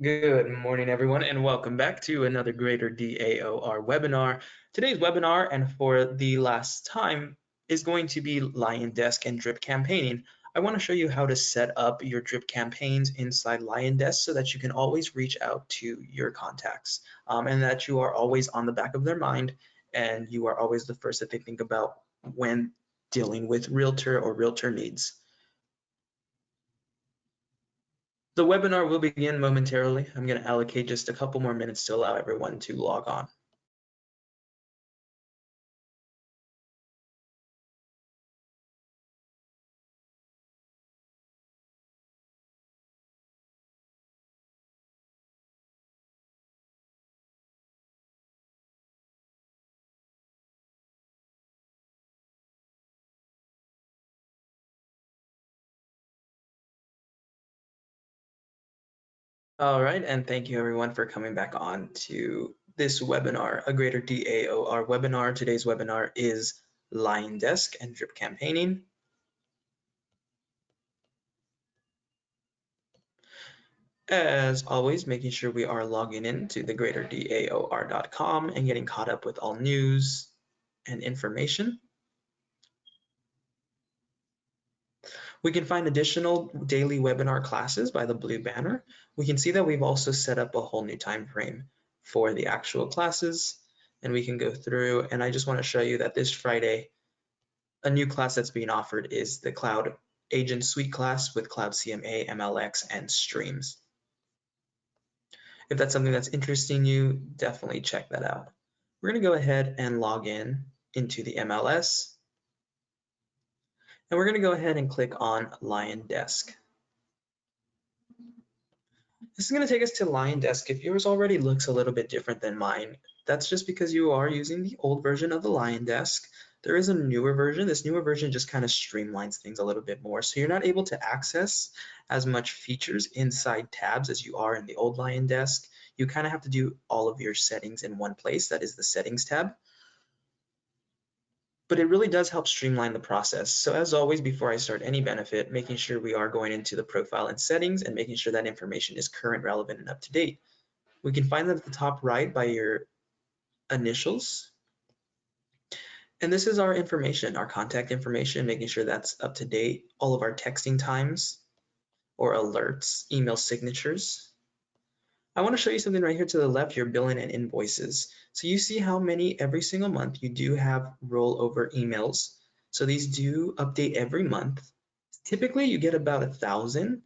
Good morning, everyone, and welcome back to another Greater DAOR webinar. Today's webinar, and for the last time, is going to be LionDesk and drip campaigning. I want to show you how to set up your drip campaigns inside LionDesk so that you can always reach out to your contacts and that you are always on the back of their mind and you are always the first that they think about when dealing with realtor or realtor needs. The webinar will begin momentarily. I'm going to allocate just a couple more minutes to allow everyone to log on. All right, and thank you everyone for coming back on to this webinar, a Greater DAOR webinar. Today's webinar is LionDesk and drip campaigning. As always, making sure we are logging in to the greaterdaor.com and getting caught up with all news and information. We can find additional daily webinar classes by the blue banner. We can see that we've also set up a whole new time frame for the actual classes, and we can go through, and I just want to show you that this Friday, a new class that's being offered is the Cloud Agent Suite class with Cloud CMA, MLX, and Streams. If that's something that's interesting you, definitely check that out. We're going to go ahead and log in into the MLS. And we're going to go ahead and click on LionDesk. This is going to take us to LionDesk. If yours already looks a little bit different than mine, that's just because you are using the old version of the LionDesk. There is a newer version. This newer version just kind of streamlines things a little bit more. So you're not able to access as much features inside tabs as you are in the old LionDesk. You kind of have to do all of your settings in one place. That is the Settings tab. But it really does help streamline the process. So as always, before I start any benefit, making sure we are going into the profile and settings and making sure that information is current, relevant, and up to date. We can find that at the top right by your initials. And this is our information, our contact information, making sure that's up to date, all of our texting times or alerts, email signatures. I want to show you something right here to the left, your billing and invoices. So you see how many every single month you do have rollover emails. So these do update every month. Typically you get about 1,000.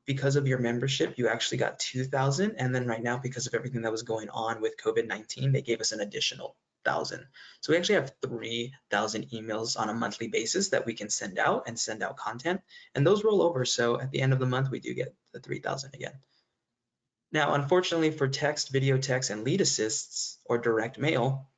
Because of your membership, you actually got 2,000. And then right now, because of everything that was going on with COVID-19, they gave us an additional 1,000. So we actually have 3,000 emails on a monthly basis that we can send out and send out content. And those roll over. So at the end of the month, we do get the 3,000 again. Now, unfortunately for text, video text, and lead assists or direct mail,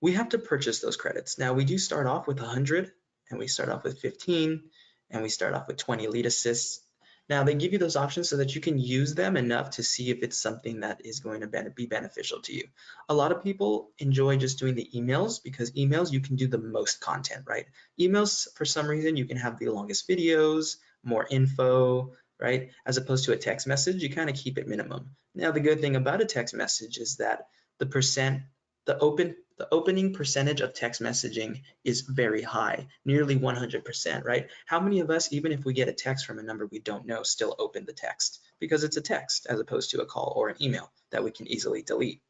we have to purchase those credits. Now, we do start off with 100, and we start off with 15, and we start off with 20 lead assists. Now, they give you those options so that you can use them enough to see if it's something that is going to be beneficial to you. A lot of people enjoy just doing the emails because emails, you can do the most content, right? Emails, for some reason, you can have the longest videos, more info, right? As opposed to a text message, you kind of keep it minimum. Now, the good thing about a text message is that the opening percentage of text messaging is very high, nearly 100%, right? How many of us, even if we get a text from a number we don't know, still open the text? Because it's a text as opposed to a call or an email that we can easily delete.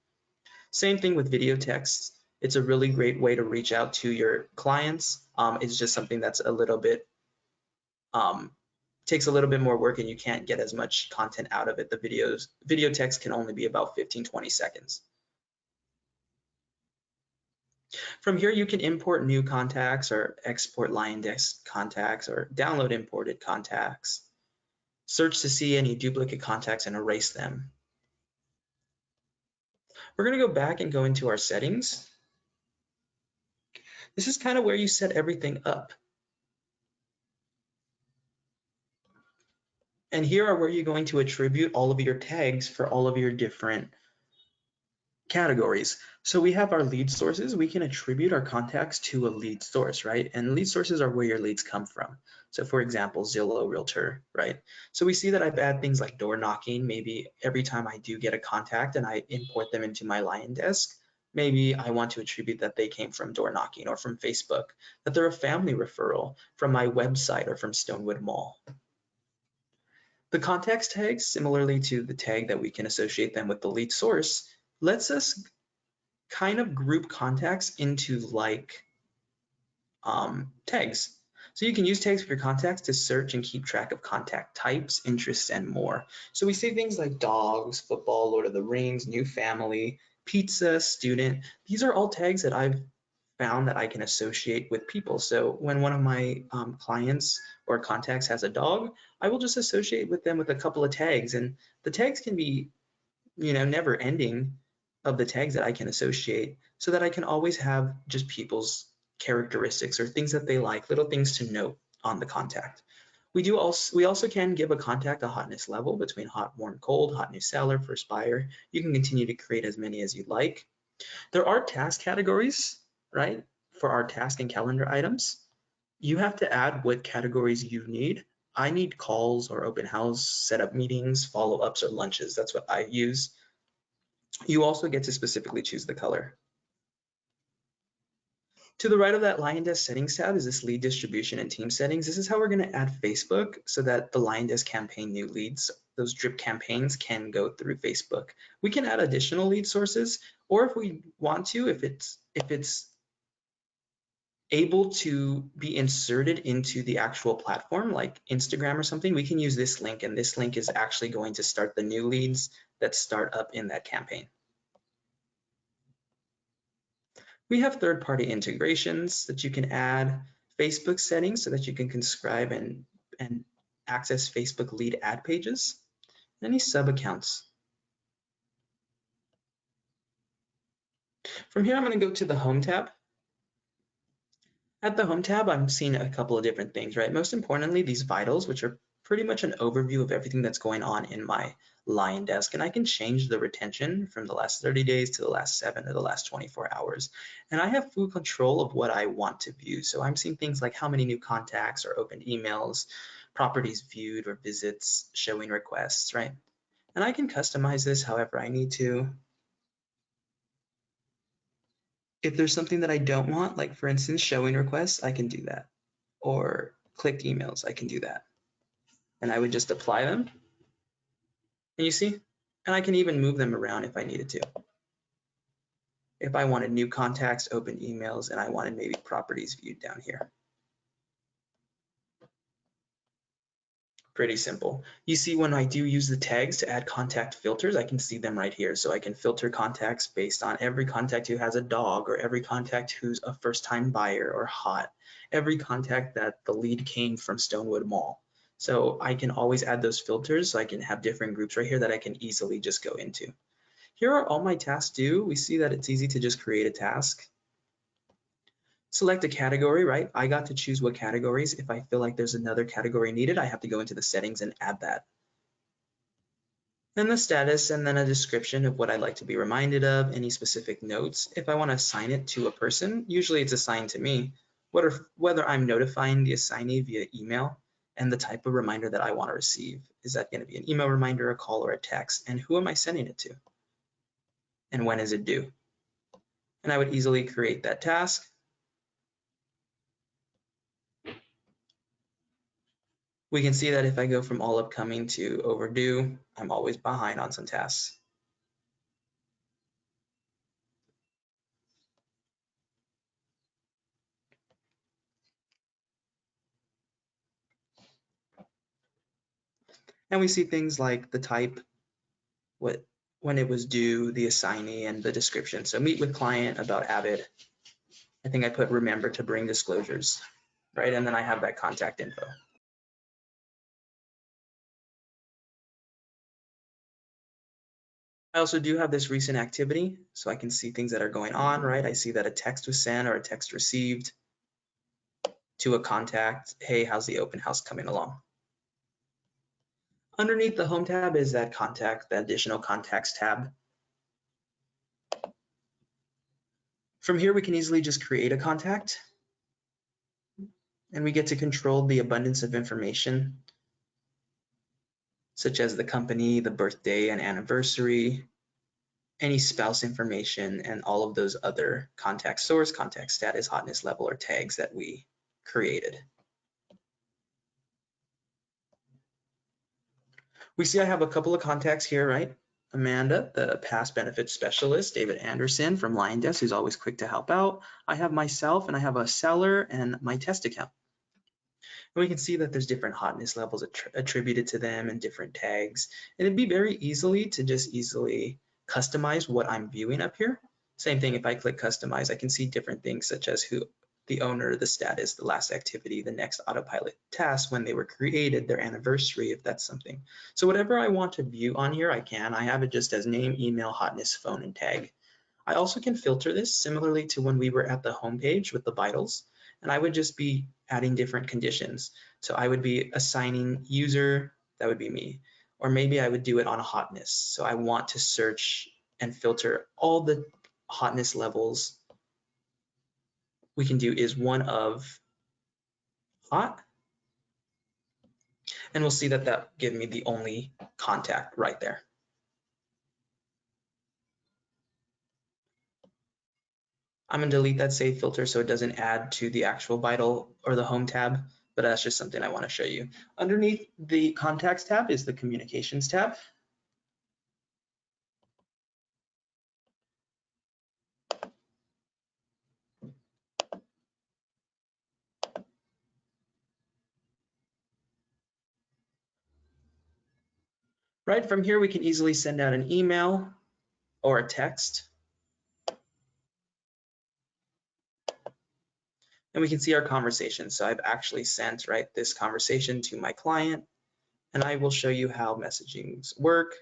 Same thing with video texts. It's a really great way to reach out to your clients. It's just something that's a little bit takes a little bit more work and you can't get as much content out of it. The video text can only be about 15-20 seconds. From here, you can import new contacts or export LionDesk contacts or download imported contacts. Search to see any duplicate contacts and erase them. We're going to go back and go into our settings. This is kind of where you set everything up. And here are where you're going to attribute all of your tags for all of your different Categories. So we have our lead sources. We can attribute our contacts to a lead source, right? And lead sources are where your leads come from. So for example, Zillow, Realtor, right? So we see that I've added things like door knocking. Maybe every time I do get a contact and I import them into my LionDesk, maybe I want to attribute that they came from door knocking or from Facebook, that they're a family referral from my website or from Stonewood Mall. The context tag, similarly to the tag that we can associate them with the lead source, lets us kind of group contacts into like tags. So you can use tags for your contacts to search and keep track of contact types, interests, and more. So we see things like dogs, football, Lord of the Rings, new family, pizza, student. These are all tags that I've found that I can associate with people. So when one of my clients or contacts has a dog, I will just associate with them with a couple of tags. And the tags can be, never ending of the tags that I can associate so that I can always have just people's characteristics or things that they like, little things to note on the contact. We also can give a contact a hotness level between hot, warm, cold, hot new seller, first buyer. You can continue to create as many as you'd like. There are task categories, right? For our task and calendar items. You have to add what categories you need. I need calls or open house, setup meetings, follow-ups, or lunches. That's what I use. You also get to specifically choose the color. To the right of that LionDesk settings tab is this lead distribution and team settings. This is how we're going to add Facebook so that the LionDesk campaign new leads, those drip campaigns, can go through Facebook. We can add additional lead sources, or if we want to, if it's able to be inserted into the actual platform like Instagram or something, we can use this link, and this link is actually going to start the new leads that start up in that campaign. We have third-party integrations that you can add, Facebook settings so that you can subscribe and access Facebook lead ad pages, any sub accounts. From here, I'm going to go to the Home tab. At the Home tab, I'm seeing a couple of different things, right? Most importantly, these vitals, which are pretty much an overview of everything that's going on in my LionDesk, and I can change the retention from the last 30 days to the last 7 or the last 24 hours. And I have full control of what I want to view. So I'm seeing things like how many new contacts or opened emails, properties viewed or visits, showing requests, right? And I can customize this however I need to. If there's something that I don't want, like for instance, showing requests, I can do that. Or clicked emails, I can do that. And I would just apply them. And you see, and I can even move them around if I needed to. If I wanted new contacts, open emails, and I wanted maybe properties viewed down here. Pretty simple. You see, when I do use the tags to add contact filters, I can see them right here. So I can filter contacts based on every contact who has a dog, or every contact who's a first-time buyer or hot, every contact that the lead came from Stonewood Mall. So I can always add those filters, so I can have different groups right here that I can easily just go into. Here are all my tasks due. We see that it's easy to just create a task. Select a category, right? I got to choose what categories. If I feel like there's another category needed, I have to go into the settings and add that. And the status, and then a description of what I'd like to be reminded of, any specific notes. If I want to assign it to a person, usually it's assigned to me, whether I'm notifying the assignee via email, and the type of reminder that I want to receive. Is that going to be an email reminder, a call, or a text? And who am I sending it to? And when is it due? And I would easily create that task. We can see that if I go from all upcoming to overdue, I'm always behind on some tasks. And we see things like the type, when it was due, the assignee, and the description. So meet with client about Avid. I think I put remember to bring disclosures, right? And then I have that contact info. I also do have this recent activity, so I can see things that are going on, right? I see that a text was sent or a text received to a contact. Hey, how's the open house coming along? Underneath the Home tab is that contact, the additional contacts tab. From here, we can easily just create a contact, and we get to control the abundance of information, such as the company, the birthday and anniversary, any spouse information, and all of those other contact source, contact status, hotness level, or tags that we created. We see I have a couple of contacts here, right? Amanda, the past benefits specialist, David Anderson from LionDesk, who's always quick to help out. I have myself, and I have a seller and my test account. And we can see that there's different hotness levels attributed to them and different tags. And it'd be very easily to just easily customize what I'm viewing up here. Same thing, if I click customize, I can see different things such as who the owner, the status, the last activity, the next autopilot task, when they were created, their anniversary, if that's something. So whatever I want to view on here, I can. I have it just as name, email, hotness, phone, and tag. I also can filter this similarly to when we were at the home page with the vitals, and I would just be adding different conditions. So I would be assigning user, that would be me, or maybe I would do it on hotness. So I want to search and filter all the hotness levels we can do is one of hot, and we'll see that that gives me the only contact right there. I'm gonna delete that save filter so it doesn't add to the actual vital or the home tab, but that's just something I want to show you. Underneath the contacts tab is the communications tab. Right from here, we can easily send out an email or a text. And we can see our conversation. So I've actually sent, right, this conversation to my client, and I will show you how messagings work.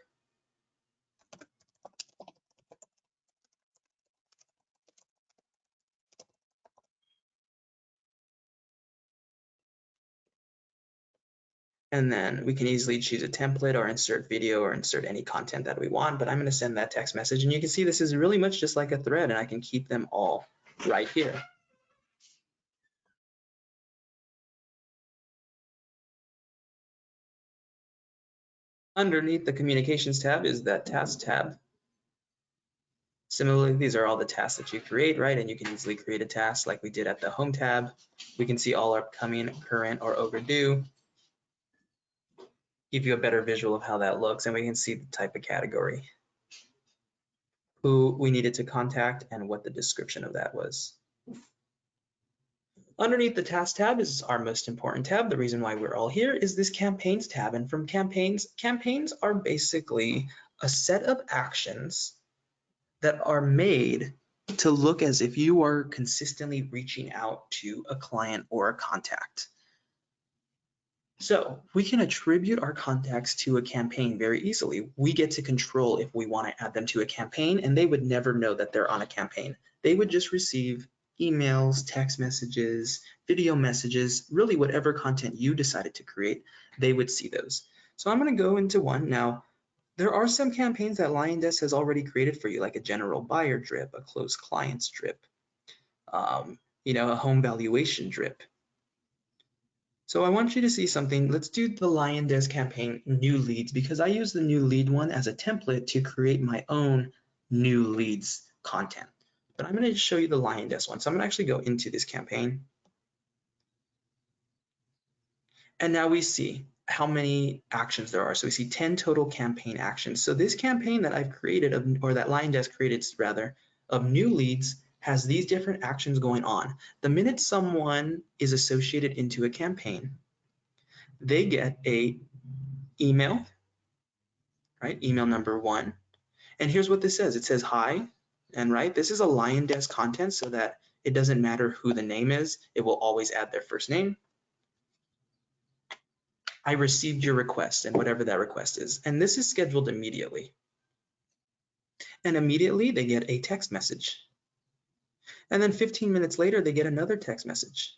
And then we can easily choose a template or insert video or insert any content that we want, but I'm going to send that text message. And you can see this is really much just like a thread, and I can keep them all right here. Underneath the communications tab is that task tab. Similarly, these are all the tasks that you create, right? And you can easily create a task like we did at the home tab. We can see all upcoming, current, or overdue. Give you a better visual of how that looks, and we can see the type of category, who we needed to contact, and what the description of that was. Underneath the task tab is our most important tab. The reason why we're all here is this campaigns tab. And from campaigns are basically a set of actions that are made to look as if you are consistently reaching out to a client or a contact. So we can attribute our contacts to a campaign very easily. We get to control if we want to add them to a campaign, and they would never know that they're on a campaign. They would just receive emails, text messages, video messages, really whatever content you decided to create, they would see those. So I'm going to go into one. Now, there are some campaigns that LionDesk has already created for you, like a general buyer drip, a closed clients drip, a home valuation drip. So I want you to see something. Let's do the LionDesk campaign new leads, because I use the new lead one as a template to create my own new leads content. But I'm going to show you the LionDesk one. So I'm going to actually go into this campaign. And now we see how many actions there are. So we see 10 total campaign actions. So this campaign that I've created, or that LionDesk created rather, of new leads has these different actions going on. The minute someone is associated into a campaign, they get a email, right? Email number 1. And here's what this says. It says, hi, and right, this is a LionDesk content so that it doesn't matter who the name is. It will always add their first name. I received your request, and whatever that request is. And this is scheduled immediately. And immediately they get a text message. And then 15 minutes later, they get another text message.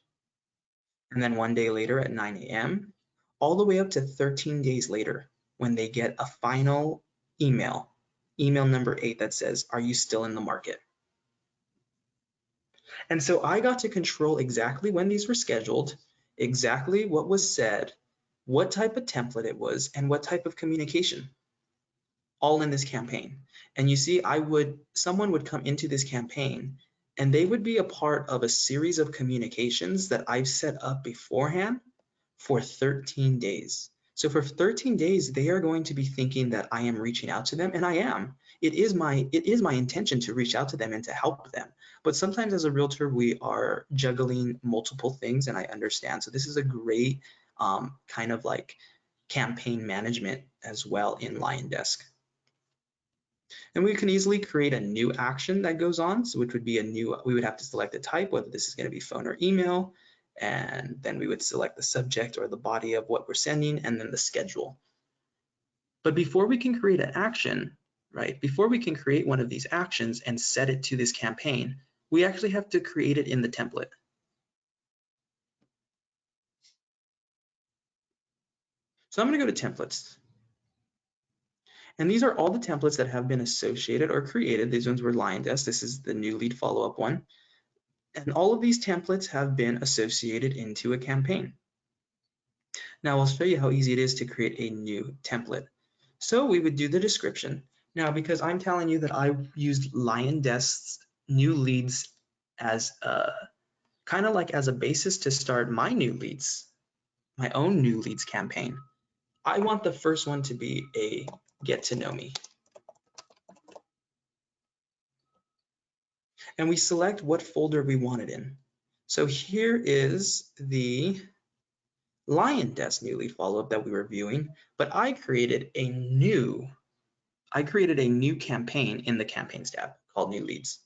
And then 1 day later at 9 a.m., all the way up to 13 days later, when they get a final email number 8 that says, are you still in the market? And so I got to control exactly when these were scheduled, exactly what was said, what type of template it was, and what type of communication, all in this campaign. And you see, someone would come into this campaign and they would be a part of a series of communications that I've set up beforehand for 13 days. So for 13 days, they are going to be thinking that I am reaching out to them, and I am. It is my intention to reach out to them and to help them. But sometimes as a realtor, we are juggling multiple things, and I understand. So this is a great kind of like campaign management as well in LionDesk. And we can easily create a new action that goes on, so which would be we would have to select the type, whether this is going to be phone or email, and then we would select the subject or the body of what we're sending, and then the schedule. But before we can create an action, right, before we can create one of these actions and set it to this campaign, we actually have to create it in the template. So I'm going to go to templates. And these are all the templates that have been associated or created. These ones were LionDesk. This is the new lead follow-up one. And all of these templates have been associated into a campaign. Now I'll show you how easy it is to create a new template. So we would do the description. Now, because I'm telling you that I used LionDesk's new leads as kind of like as a basis to start my new leads, my own new leads campaign, I want the first one to be a get to know me. And we select what folder we want it in. So here is the LionDesk new lead follow-up that we were viewing, but I created a new campaign in the campaigns tab called new leads.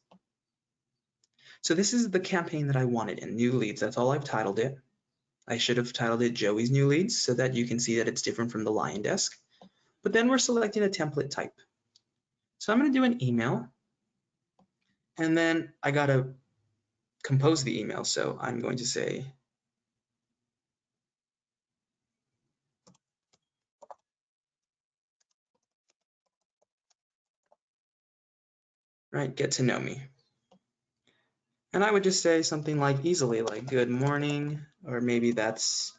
So this is the campaign that I wanted in new leads. That's all I've titled it. I should have titled it Joey's new leads so that you can see that it's different from the LionDesk. But then we're selecting a template type. So I'm going to do an email, and then I got to compose the email. So I'm going to say, right, get to know me. And I would just say something like easily like good morning, or maybe that's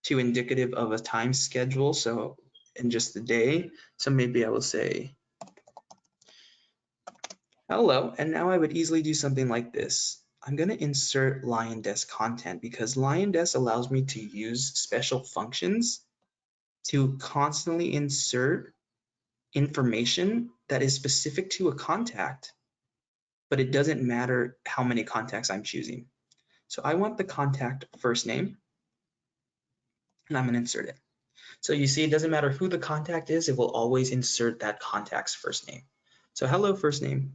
too indicative of a time schedule. So in just the day. So maybe I will say hello. And now I would easily do something like this. I'm going to insert LionDesk content because LionDesk allows me to use special functions to constantly insert information that is specific to a contact, but it doesn't matter how many contacts I'm choosing. So I want the contact first name, and I'm going to insert it. So you see, it doesn't matter who the contact is, it will always insert that contact's first name. So hello, first name.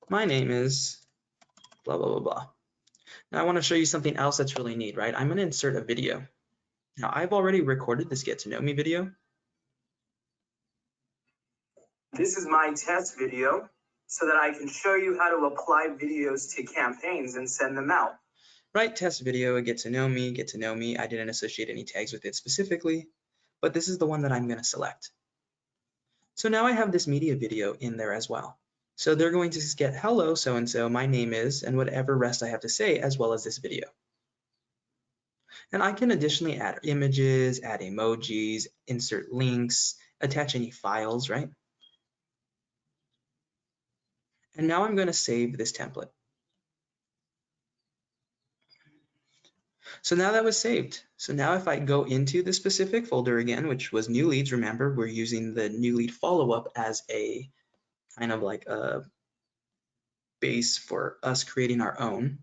My name is blah, blah, blah, blah. Now I want to show you something else that's really neat, right? I'm going to insert a video. Now I've already recorded this get to know me video. This is my test video so that I can show you how to apply videos to campaigns and send them out. Right, test video, get to know me, get to know me. I didn't associate any tags with it specifically, but this is the one that I'm going to select. So now I have this media video in there as well. So they're going to get hello, so-and-so, my name is, and whatever rest I have to say, as well as this video. And I can additionally add images, add emojis, insert links, attach any files, right? And now I'm going to save this template. So now that was saved. So now if I go into the specific folder again, which was new leads, remember we're using the new lead follow-up as a kind of like a base for us creating our own.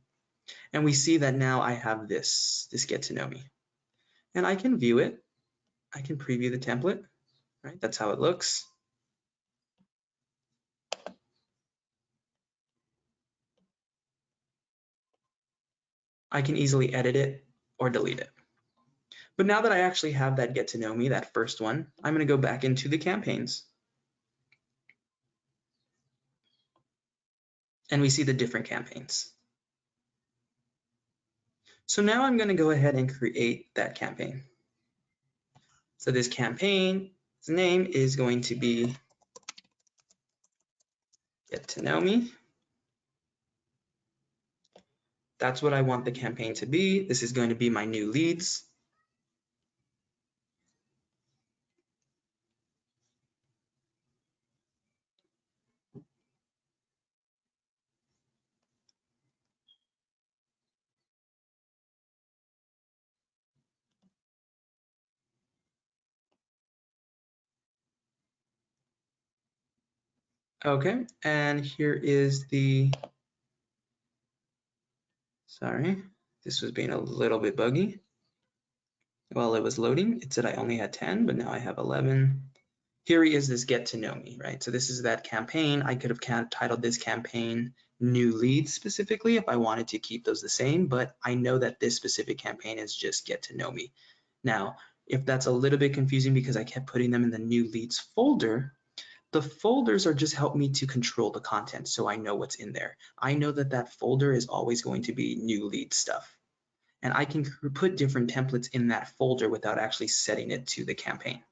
And we see that now I have this get to know me. And I can view it. I can preview the template, right? That's how it looks. I can easily edit it or delete it. But now that I actually have that get to know me, that first one, I'm going to go back into the campaigns. And we see the different campaigns. So now I'm going to go ahead and create that campaign. So this campaign's name is going to be get to know me. That's what I want the campaign to be. This is going to be my new leads. Okay, and here is the, sorry, this was being a little bit buggy. While it was loading, it said I only had 10, but now I have 11. Here is this get to know me, right? So this is that campaign. I could have titled this campaign new leads specifically if I wanted to keep those the same, but I know that this specific campaign is just get to know me. Now, if that's a little bit confusing because I kept putting them in the new leads folder, the folders are just help me to control the content so I know what's in there. I know that that folder is always going to be new lead stuff. And I can put different templates in that folder without actually setting it to the campaign,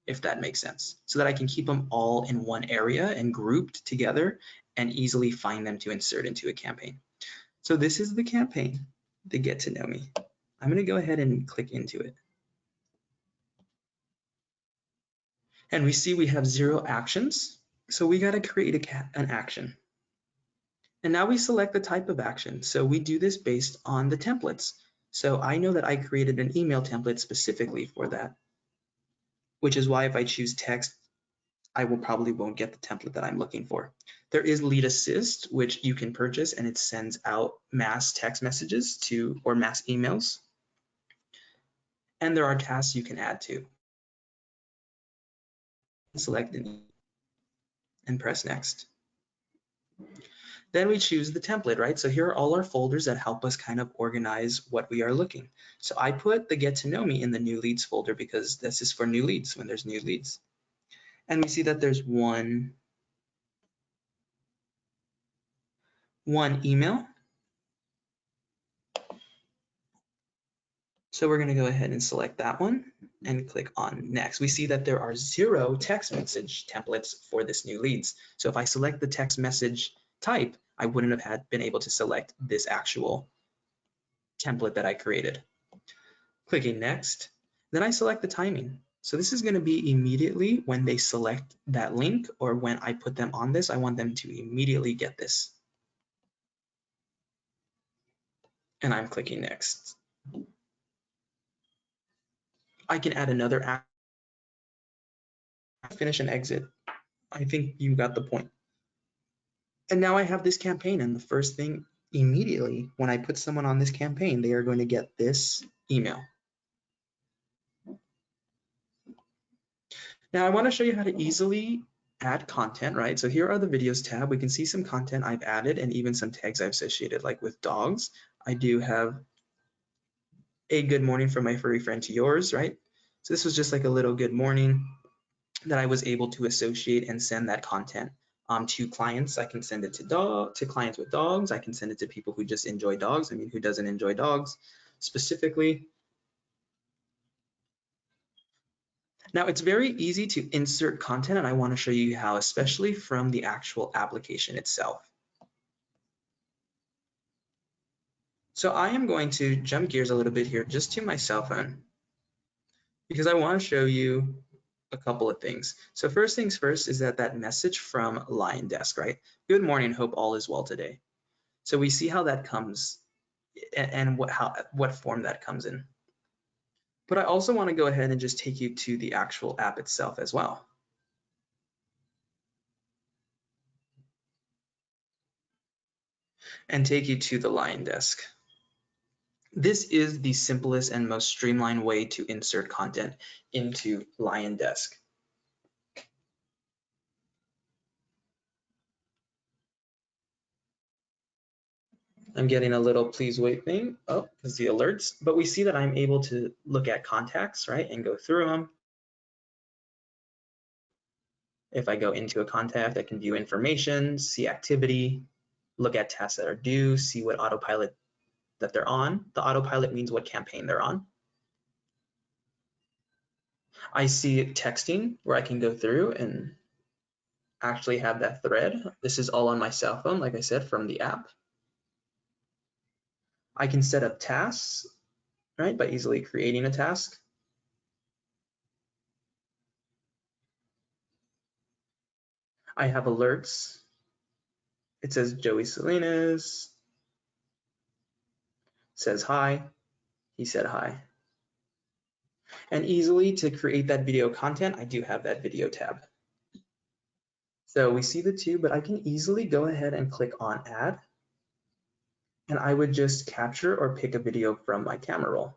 if that makes sense, so that I can keep them all in one area and grouped together and easily find them to insert into a campaign. So this is the campaign, the get to know me. I'm going to go ahead and click into it. And we see we have 0 actions. So we got to create an action. And now we select the type of action. So we do this based on the templates. So I know that I created an email template specifically for that, which is why if I choose text, I probably won't get the template that I'm looking for. There is Lead Assist, which you can purchase, and it sends out mass text messages to, or mass emails. And there are tasks you can add to. Select and press next. Then we choose the template, right? So here are all our folders that help us kind of organize what we are looking. So I put the get to know me in the new leads folder because this is for new leads when there's new leads. And we see that there's one email. So we're going to go ahead and select that one and click on next. We see that there are 0 text message templates for this new leads. So if I select the text message type, I wouldn't have been able to select this actual template that I created. Clicking next, then I select the timing. So this is going to be immediately when they select that link, or when I put them on this, I want them to immediately get this. And I'm clicking next. I can add another action, finish and exit. I think you got the point. And now I have this campaign, and the first thing immediately when I put someone on this campaign, they are going to get this email. Now I want to show you how to easily add content, right? So here are the videos tab. We can see some content I've added and even some tags I've associated, like with dogs. I do have a good morning from my furry friend to yours, right? So this was just like a little good morning that I was able to associate and send that content to clients. I can send it to clients with dogs. I can send it to people who just enjoy dogs. I mean, who doesn't enjoy dogs specifically? Now it's very easy to insert content, and I want to show you how, especially from the actual application itself. So I am going to jump gears a little bit here just to my cell phone, because I want to show you a couple of things. So first things first is that message from LionDesk, right? Good morning, hope all is well today. So we see how that comes and what form that comes in. But I also want to go ahead and just take you to the actual app itself as well. And take you to the LionDesk. This is the simplest and most streamlined way to insert content into LionDesk. I'm getting a little please wait thing. Oh, because the alerts. But we see that I'm able to look at contacts, right, and go through them. If I go into a contact, I can view information, see activity, look at tasks that are due, see what autopilot that they're on. The autopilot means what campaign they're on. I see texting, where I can go through and actually have that thread. This is all on my cell phone, like I said, from the app. I can set up tasks, right, by easily creating a task. I have alerts. It says Joey Salinas, says hi, he said hi. And easily to create that video content, I do have that video tab. So we see the two, but I can easily go ahead and click on add. And I would just capture or pick a video from my camera roll.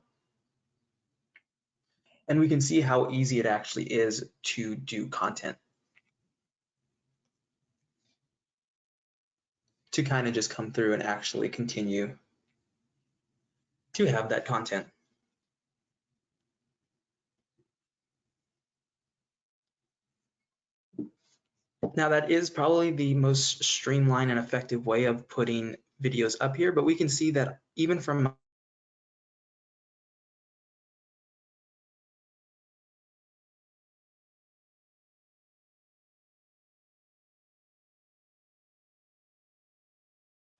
And we can see how easy it actually is to do content. To kind of just come through and actually continue to have that content. Now that is probably the most streamlined and effective way of putting videos up here, but we can see that even from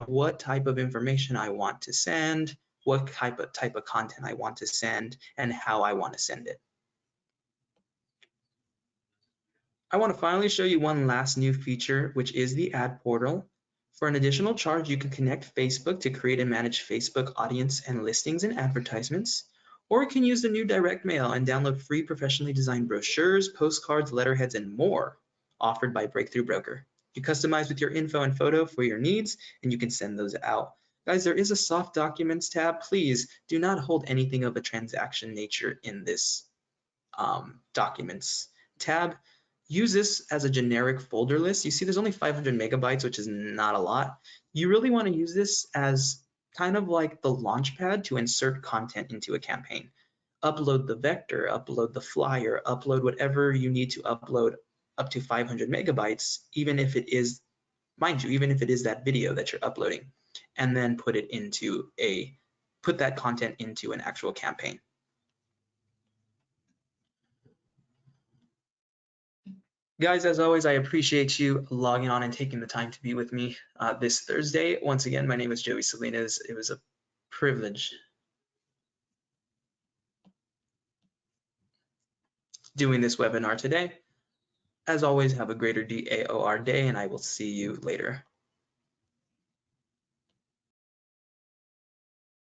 what type of information I want to send, what type of content I want to send, and how I want to send it. I want to finally show you one last new feature, which is the ad portal. For an additional charge, you can connect Facebook to create and manage Facebook audience and listings and advertisements, or you can use the new direct mail and download free professionally designed brochures, postcards, letterheads, and more offered by Breakthrough Broker. You customize with your info and photo for your needs, and you can send those out. Guys, there is a soft documents tab. Please do not hold anything of a transaction nature in this documents tab. Use this as a generic folder list. You see there's only 500 megabytes, which is not a lot. You really want to use this as kind of like the launchpad to insert content into a campaign. Upload the vector, upload the flyer, upload whatever you need to upload up to 500 megabytes, even if it is, mind you, even if it is that video that you're uploading, and then put that content into an actual campaign. Guys, as always, I appreciate you logging on and taking the time to be with me this Thursday. Once again, my name is Joey Salinas. It was a privilege doing this webinar today. As always, have a greater DAOR day, and I will see you later.